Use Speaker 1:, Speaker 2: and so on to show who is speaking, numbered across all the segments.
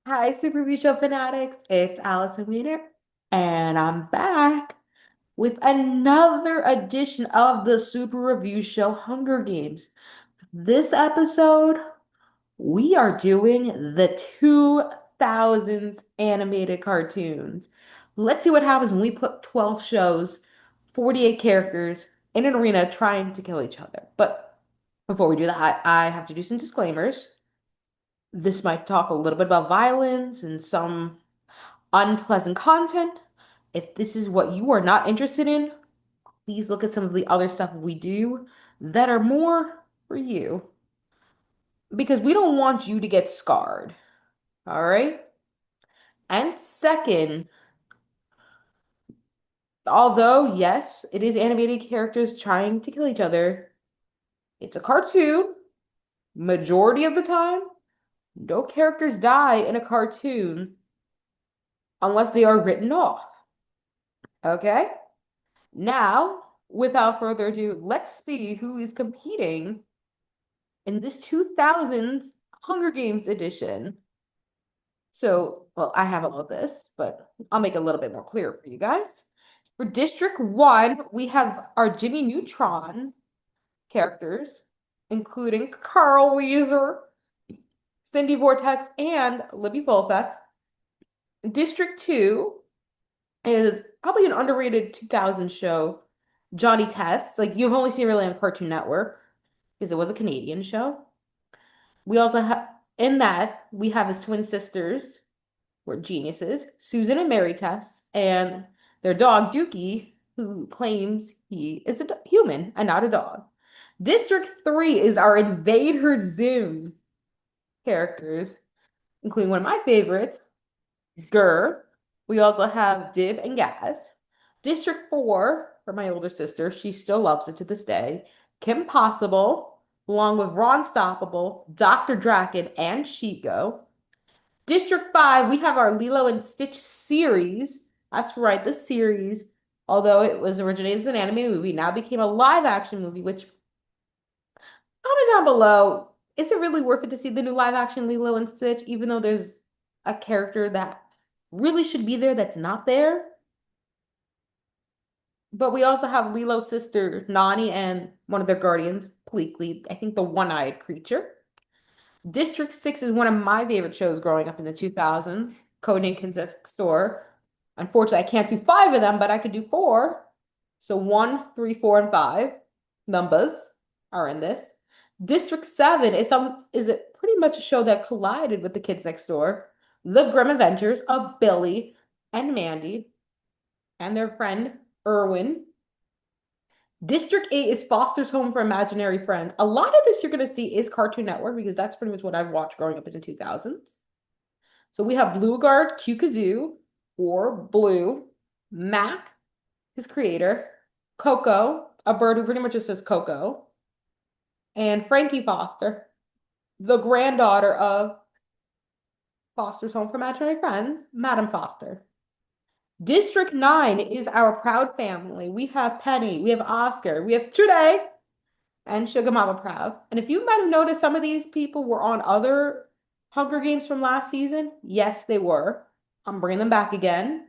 Speaker 1: Hi, Super Review Show fanatics. It's Allison Weiner, and I'm back with another edition of the Super Review Show Hunger Games. This episode, we are doing the 2000s animated cartoons. Let's see what happens when we put 12 shows, 48 characters in an arena trying to kill each other. But before we do that, I have to do some disclaimers. This might talk a little bit about violence and some unpleasant content. If this is what you are not interested in, please look at some of the other stuff we do that are more for you because we don't want you to get scarred. All right. And second, although, yes, it is animated characters trying to kill each other, it's a cartoon. Majority of the time, no characters die in a cartoon unless they are written off. Okay? Now, without further ado, let's see who is competing in this 2000s Hunger Games edition. So, well, I have all of this, but I'll make it a little bit more clear for you guys. For District 1, we have our Jimmy Neutron characters, including Carl Weezer, Cindy Vortex, and Libby Volpex. District 2 is probably an underrated 2000 show, Johnny Test. Like, you've only seen really on Cartoon Network because it was a Canadian show. We also have in that we have his twin sisters, who are geniuses, Susan and Mary Tess, and their dog Dookie, who claims he is a human and not a dog. District 3 is our Invader Zim characters, including one of my favorites, Gur. We also have Dib and Gaz. District 4, for my older sister, she still loves it to this day. Kim Possible, along with Ron Stoppable, Dr. Draken, and Chico. District 5, we have our Lilo and Stitch series. That's right, the series, although it was originated as an animated movie, now became a live action movie, which comment down below, is it really worth it to see the new live action Lilo and Stitch, even though there's a character that really should be there that's not there? But we also have Lilo's sister, Nani, and one of their guardians, Pleakley, I think the one-eyed creature. District 6 is one of my favorite shows growing up in the 2000s, Codename Next Door. Unfortunately, I can't do five of them, but I could do four. So one, three, four, and five numbers are in this. District 7 is it pretty much a show that collided with the kids next door. The Grim Adventures of Billy and Mandy and their friend Erwin. District 8 is Foster's Home for Imaginary Friends. A lot of this you're going to see is Cartoon Network because that's pretty much what I've watched growing up in the 2000s. So we have Blueguard Q Kazoo or Blue, Mac, his creator, Coco, a bird who pretty much just says Coco, and Frankie Foster, the granddaughter of Foster's Home for Imaginary Friends, Madam Foster. District 9 is our proud family. We have Penny, we have Oscar, we have Trude, and Sugar Mama Proud. And if you might have noticed, some of these people were on other Hunger Games from last season. Yes, they were. I'm bringing them back again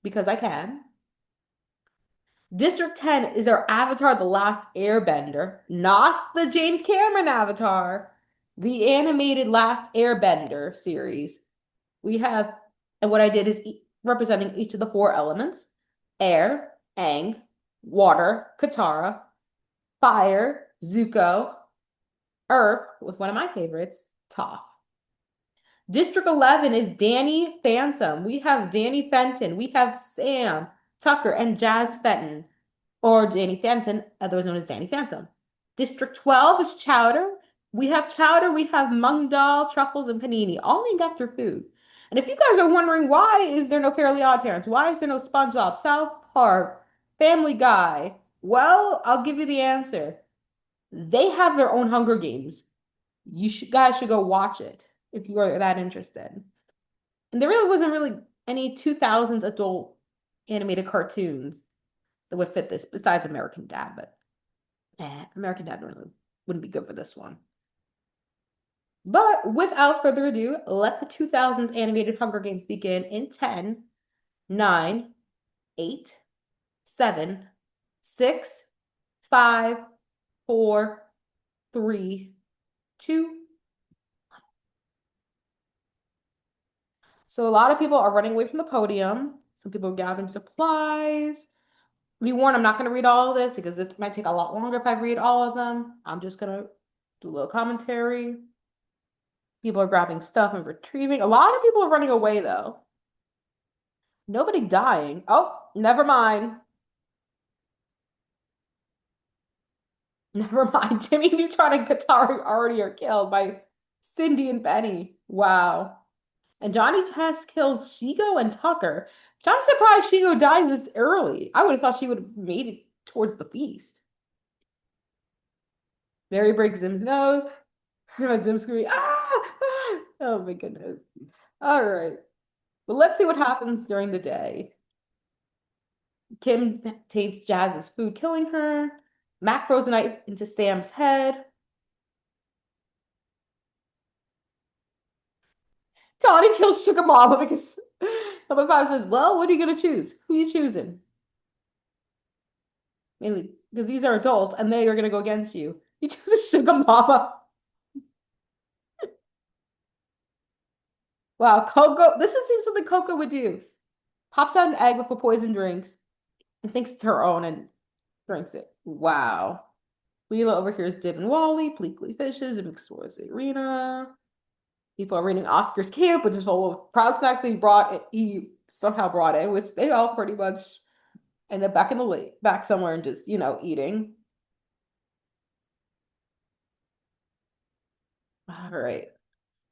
Speaker 1: because I can. District 10 is our Avatar The Last Airbender, not the James Cameron Avatar, the animated Last Airbender series. We have, and what I did is representing each of the four elements: air, Aang; water, Katara; fire, Zuko; earth, with one of my favorites, Toph. District 11 is Danny Phantom. We have Danny Fenton. We have Sam Tucker and Jazz Fenton, or Danny Phantom, otherwise known as Danny Phantom. District 12 is Chowder. We have Chowder, we have Mung Dal, Truffles, and Panini, all named after food. And if you guys are wondering why is there no Fairly Odd Parents, why is there no SpongeBob, South Park, Family Guy? Well, I'll give you the answer. They have their own Hunger Games. Guys should go watch it if you are that interested. And there really wasn't really any 2000s adult animated cartoons that would fit this besides American Dad, but American Dad really wouldn't be good for this one. But without further ado, let the 2000s animated Hunger Games begin in 10, 9, 8, 7, 6, 5, 4, 3, 2. So a lot of people are running away from the podium. Some people are gathering supplies. Be warned, I'm not going to read all of this because this might take a lot longer if I read all of them. I'm just going to do a little commentary. People are grabbing stuff and retrieving. A lot of people are running away, though. Nobody dying. Oh, never mind. Never mind. Jimmy Neutron and Katari already are killed by Cindy and Benny. Wow. And Johnny Test kills Shigo and Tucker. Which I'm surprised Shigo dies this early. I would have thought she would have made it towards the feast. Mary breaks Zim's nose. Zim screaming, ah! Ah! Oh my goodness. All right. But let's see what happens during the day. Kim takes Jazz's food, killing her. Mac throws a knife into Sam's head. Connie kills Sugar Mama because number five says, well, what are you going to choose? Who are you choosing? Mainly because these are adults and they are going to go against you. You choose a Sugar Mama. Wow, Coco. This seems something Coco would do. Pops out an egg with a poison drinks and thinks it's her own and drinks it. Wow. Leela overhears Dib and Wally, Bleakley Fishes, and explores the arena. People are reading Oscar's camp, which is full of proud snacks that he somehow brought in, which they all pretty much end up back in the lake, back somewhere and just, eating. All right.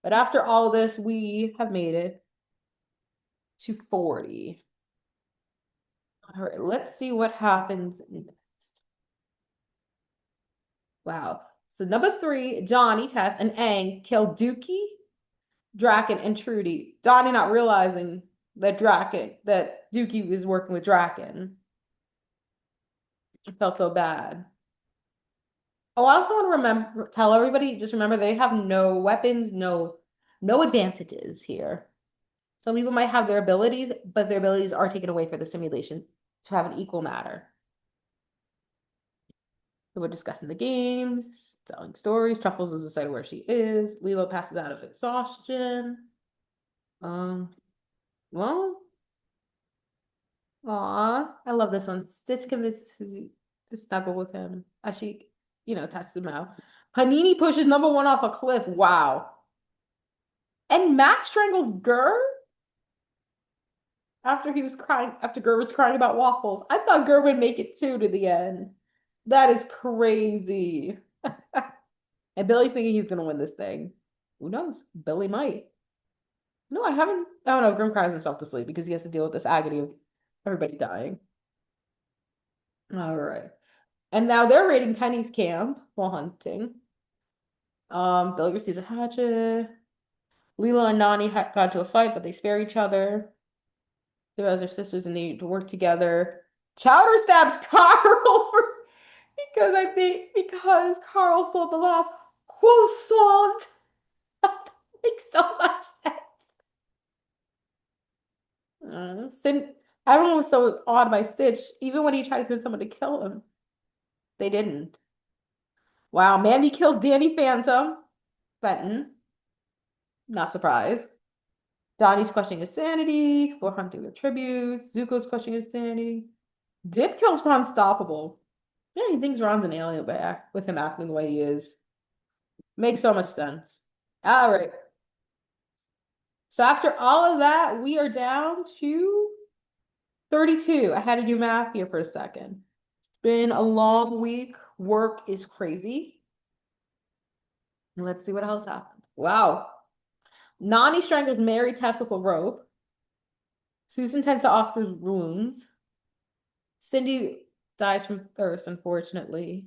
Speaker 1: But after all this, we have made it to 40. All right, let's see what happens next. Wow. So number 3, Johnny, Tess, and Aang kill Dookie, Draken, and Trudy. Donnie not realizing that Dookie was working with Draken. It felt so bad. Oh, I also want to tell everybody, just remember they have no weapons, no advantages here. Some people might have their abilities, but their abilities are taken away for the simulation to have an equal matter. So we're discussing the games, telling stories. Truffles is decided where she is. Lilo passes out of exhaustion. Well, aw, I love this one. Stitch convinces Susie to snuggle with him as she, tests him out. Panini pushes number 1 off a cliff. Wow. And Max strangles Gur after he was crying, after Gur was crying about waffles. I thought Gur would make it too to the end. That is crazy. And Billy's thinking he's gonna win this thing. Who knows? Billy might. No, I haven't. I don't know. Grim cries himself to sleep because he has to deal with this agony of everybody dying. All right. And now they're raiding Penny's camp while hunting. Billy receives a hatchet. Leela and Nani got into a fight, but they spare each other. They're as their sisters and they need to work together. Chowder stabs Carl because Carl sold the last croissant. Makes so much sense. Everyone was so awed by Stitch, even when he tried to get someone to kill him. They didn't. Wow, Mandy kills Danny Phantom. Fenton. Not surprised. Donnie's questioning his sanity for hunting the tributes. Zuko's questioning his sanity. Dip kills Ron Stoppable. Yeah, he thinks Ron's an alien back with him acting the way he is. Makes so much sense. All right. So after all of that, we are down to 32. I had to do math here for a second. It's been a long week. Work is crazy. Let's see what else happens. Wow. Nani strangles Mary Tess with a rope. Susan tends to Oscar's wounds. Cindy dies from thirst, unfortunately.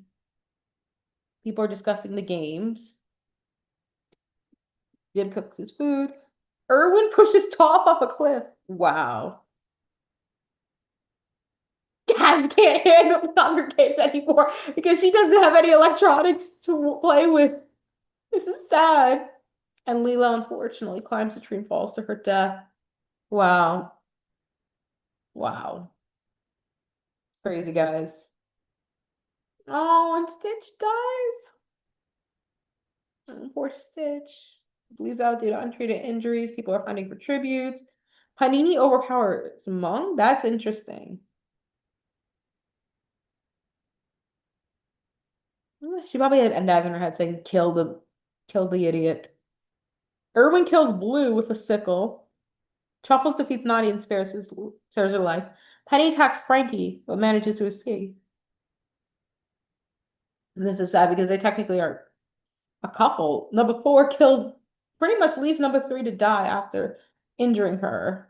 Speaker 1: People are discussing the games. Dib cooks his food. Erwin pushes Toph off a cliff. Wow. Gaz can't handle the Hunger Games anymore because she doesn't have any electronics to play with. This is sad. And Lila unfortunately climbs the tree and falls to her death. Wow. Wow. Crazy guys. Oh, and Stitch dies. Oh, poor Stitch. Bleeds out due to untreated injuries. People are hunting for tributes. Panini overpowers Mung? That's interesting. She probably had Endive in her head saying, kill the idiot. Irwin kills Blue with a sickle. Truffles defeats Naughty and spares her life. Penny attacks Frankie, but manages to escape. And this is sad because they technically are a couple. Number four kills, pretty much leaves number three to die after injuring her.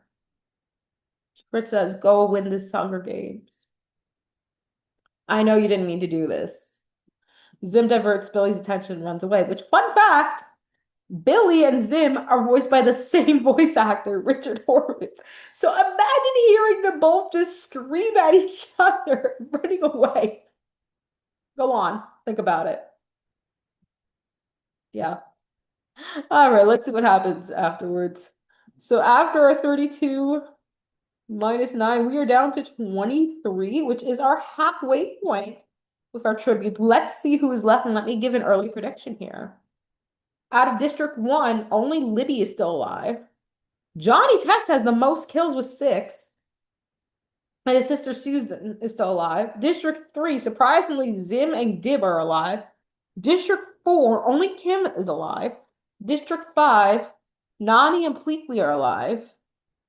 Speaker 1: Rick says, go win this Hunger Games. I know you didn't mean to do this. Zim diverts Billy's attention and runs away, which, fun fact, Billy and Zim are voiced by the same voice actor, Richard Horvitz. So imagine hearing them both just scream at each other, running away. Go on, think about it. Yeah. All right, let's see what happens afterwards. So after our 32 minus 9, we are down to 23, which is our halfway point with our tribute. Let's see who is left, and let me give an early prediction here. Out of District 1, only Libby is still alive. Johnny Test has the most kills with 6. And his sister Susan is still alive. District 3, surprisingly, Zim and Dib are alive. District 4, only Kim is alive. District 5, Nani and Pleakley are alive.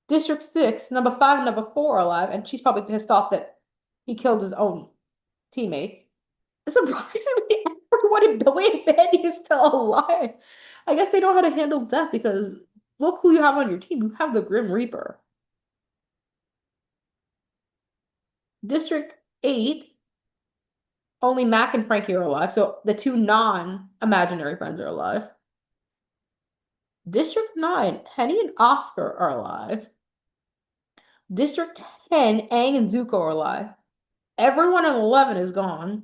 Speaker 1: District 6, number 5 and number 4 are alive, and she's probably pissed off that he killed his own teammate. Surprisingly, everyone in Billy and Mandy is still alive. I guess they know how to handle death because look who you have on your team. You have the Grim Reaper. District 8, only Mac and Frankie are alive, so the two non-imaginary friends are alive. District 9, Penny and Oscar are alive. District 10, Aang and Zuko are alive. Everyone in 11 is gone,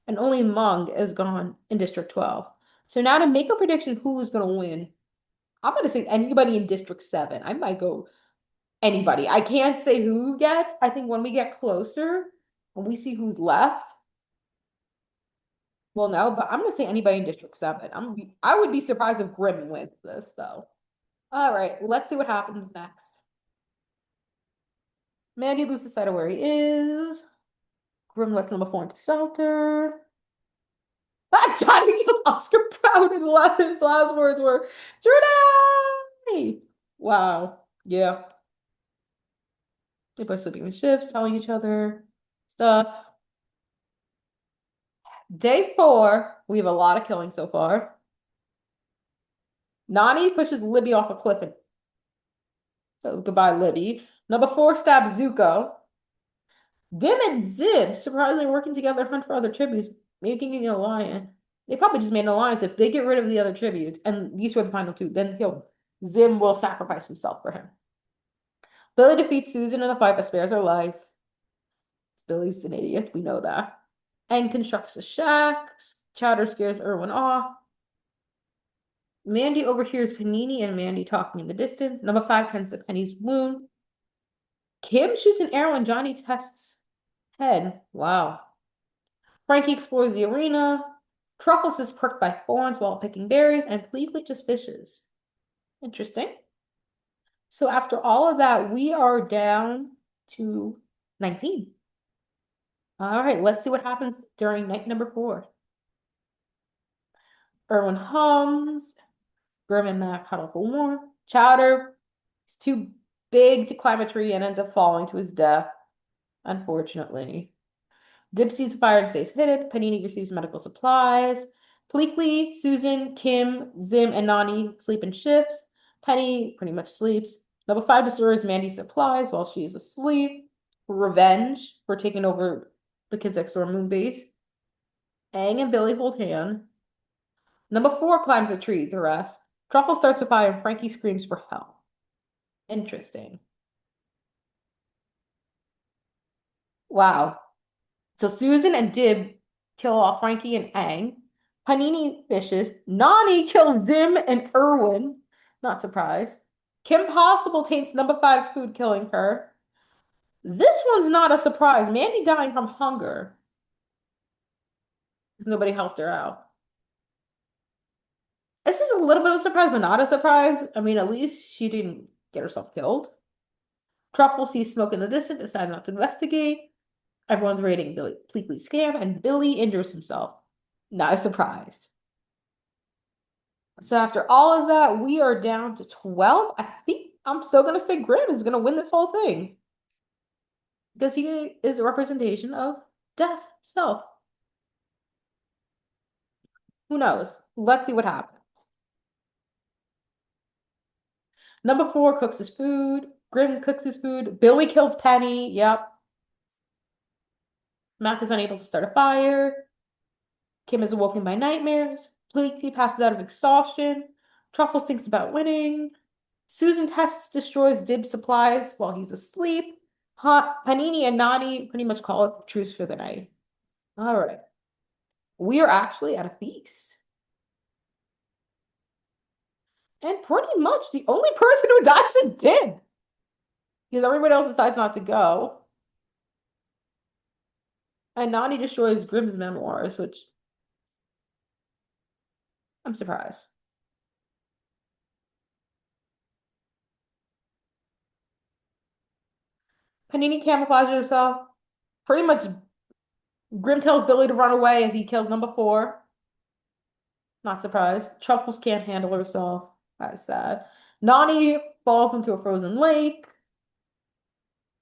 Speaker 1: and only Mung is gone in District 12. So now to make a prediction who is going to win, I'm going to say anybody in District 7. I might go anybody. I can't say who yet. I think when we get closer and we see who's left, we'll know. But I'm going to say anybody in District 7. I would be surprised if Grimm wins this, though. All right, let's see what happens next. Mandy loses sight of where he is. Grim lets number 4 into shelter. Ah, Johnny kills Oscar Proud, and his last words were, Judy! Wow. Yeah. They both sleeping in shifts, telling each other stuff. Day 4, we have a lot of killing so far. Nani pushes Libby off a cliff. So goodbye, Libby. Number 4 stabs Zuko. Dim and Zib surprisingly working together to hunt for other tributes, making an alliance. They probably just made an alliance. If they get rid of the other tributes, and these were the final 2, then Zim will sacrifice himself for him. Billy defeats Susan in a fight but spares her life. Billy's an idiot, we know that. And constructs a shack. Chowder scares Erwin off. Mandy overhears Panini and Mandy talking in the distance. Number 5 tends to Penny's wound. Kim shoots an arrow in Johnny Test's head. Wow. Frankie explores the arena. Truffles is pricked by thorns while picking berries, and Pleatlet just fishes. Interesting. So after all of that, we are down to 19. All right, let's see what happens during night number 4. Erwin hums. Grim and Mac huddle for warmth. Chowder is too big to climb a tree and ends up falling to his death, unfortunately. Dib sees fire and stays hidden. Panini receives medical supplies. Pleakley, Susan, Kim, Zim, and Nani sleep in shifts. Penny pretty much sleeps. Number 5 destroys Mandy's supplies while she is asleep. Revenge for taking over the Kids Next Door moon base. Aang and Billy hold hands. Number 4 climbs a tree to rest. Truffle starts a fire and Frankie screams for help. Interesting. Wow. So Susan and Dib kill off Frankie and Aang. Panini fishes. Nani kills Zim and Irwin. Not surprised. Kim Possible taints number five's food, killing her. This one's not a surprise. Mandy dying from hunger because nobody helped her out. This is a little bit of a surprise, but not a surprise. I mean, at least she didn't get herself killed. Truffle sees smoke in the distance, decides not to investigate. Everyone's rating Billy Pleakley's scam, and Billy injures himself. Not a surprise. So after all of that, we are down to 12. I think I'm still gonna say Grimm is gonna win this whole thing. Because he is the representation of death himself. Who knows? Let's see what happens. Number 4 cooks his food. Grimm cooks his food. Billy kills Penny. Yep. Mac is unable to start a fire. Kim is awoken by nightmares. Bleaky passes out of exhaustion. Truffle thinks about winning. Susan Tess destroys Dib's supplies while he's asleep. Panini and Nani pretty much call it truce for the night. All right. We are actually at a feast. And pretty much the only person who dies is Dib. Because everybody else decides not to go. And Nani destroys Grimm's memoirs, which I'm surprised. Panini camouflages herself. Pretty much Grimm tells Billy to run away as he kills number 4. Not surprised. Truffles can't handle herself. That's sad. Nani falls into a frozen lake.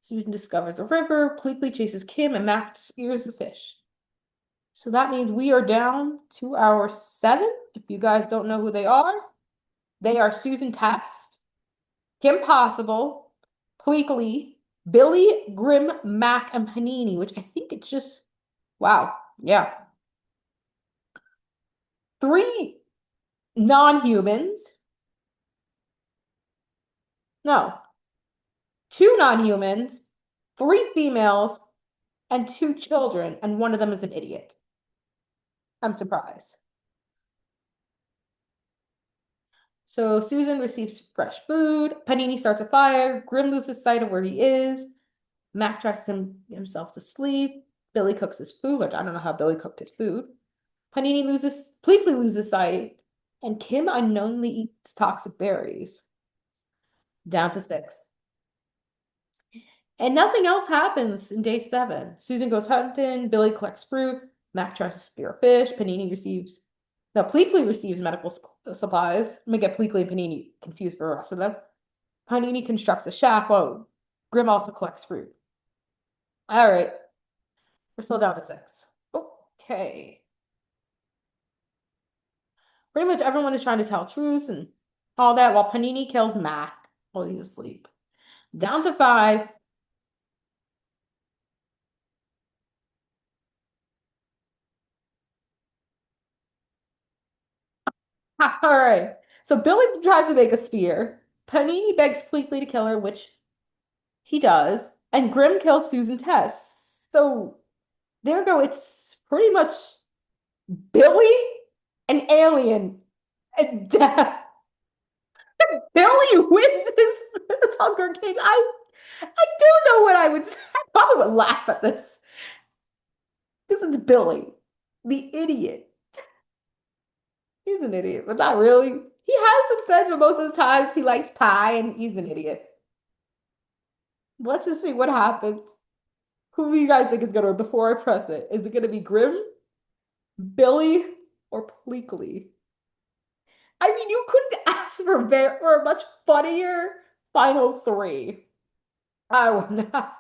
Speaker 1: Susan discovers a river. Pleakley chases Kim, and Mac spears the fish. So that means we are down to our 7. If you guys don't know who they are Susan Test, Kim Possible, Pleakley, Billy, Grimm, Mac, and Panini, which I think it's just, wow, yeah. 3 non-humans. No. 2 non-humans, 3 females, and 2 children, and one of them is an idiot. I'm surprised. So Susan receives fresh food. Panini starts a fire. Grimm loses sight of where he is. Mac tries to himself to sleep. Billy cooks his food, which I don't know how Billy cooked his food. Pleakley loses sight. And Kim unknowingly eats toxic berries. Down to 6. And nothing else happens in day 7. Susan goes hunting. Billy collects fruit. Mac tries to spear a fish. Pleakley receives medical supplies. I'm gonna get Pleakley and Panini confused for the rest of them. Panini constructs a shack. Whoa. Grimm also collects fruit. All right. We're still down to 6. Okay. Pretty much everyone is trying to tell truths and all that while Panini kills Mac while he's asleep. Down to 5. All right. So Billy tries to make a spear. Panini begs Pleakley to kill her, which he does. And Grimm kills Susan Tess. So there we go. It's pretty much Billy, an alien, and death. Billy wins this Hunger Games. I don't know what I would say. I probably would laugh at this. Because it's Billy, the idiot. He's an idiot, but not really. He has some sense, but most of the times he likes pie and he's an idiot. Let's just see what happens. Who do you guys think is gonna, before I press it, is it gonna be Grimm, Billy, or Pleakley? I mean, you couldn't ask for a much funnier final 3. I would not.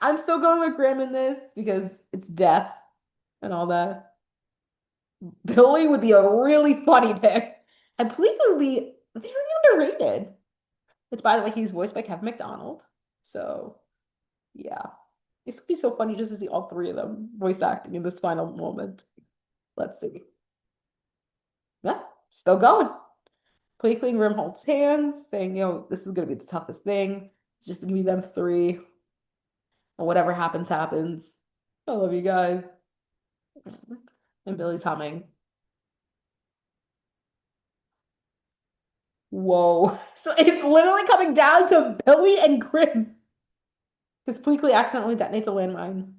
Speaker 1: I'm still going with Grimm in this because it's death and all that. Billy would be a really funny pick. And Pleakley would be very underrated. Which, by the way, he's voiced by Kevin McDonald. So, yeah. It would be so funny just to see all 3 of them voice acting in this final moment. Let's see. Yeah, still going. Pleakley and Grimm holds hands, saying, this is going to be the toughest thing. It's just to give them 3. And whatever happens, happens. I love you guys. And Billy's humming. Whoa. So it's literally coming down to Billy and Grim. Because Bleakley accidentally detonates a landmine.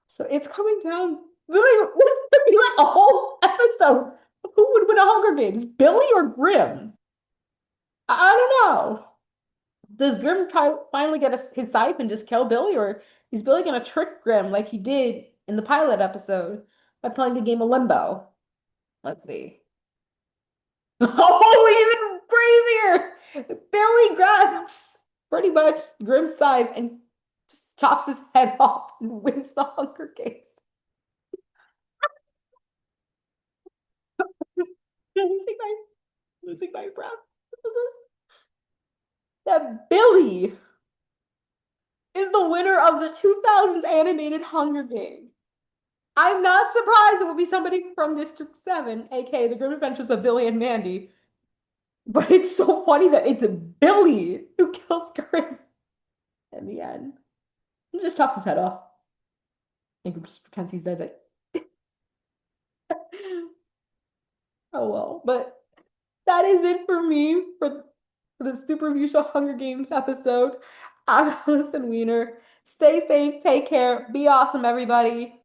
Speaker 1: So it's coming down. Literally, this is gonna be like a whole episode of who would win a Hunger Games, Billy or Grim? I don't know. Does Grim try finally get his scythe and just kill Billy, or is Billy gonna trick Grim like he did in the pilot episode by playing the game of Limbo? Let's see. Oh, even crazier! Billy grabs pretty much Grim's scythe and just chops his head off and wins the Hunger Games. Losing losing my breath. That Billy is the winner of the 2000s animated Hunger Games. I'm not surprised it would be somebody from District 7, aka The Grim Adventures of Billy and Mandy. But it's so funny that it's Billy who kills Grim in the end. He just chops his head off. And just pretends he's dead. Oh well. But that is it for me for the Super Review Show Hunger Games episode. I'm Allison Weiner. Stay safe, take care, be awesome, everybody.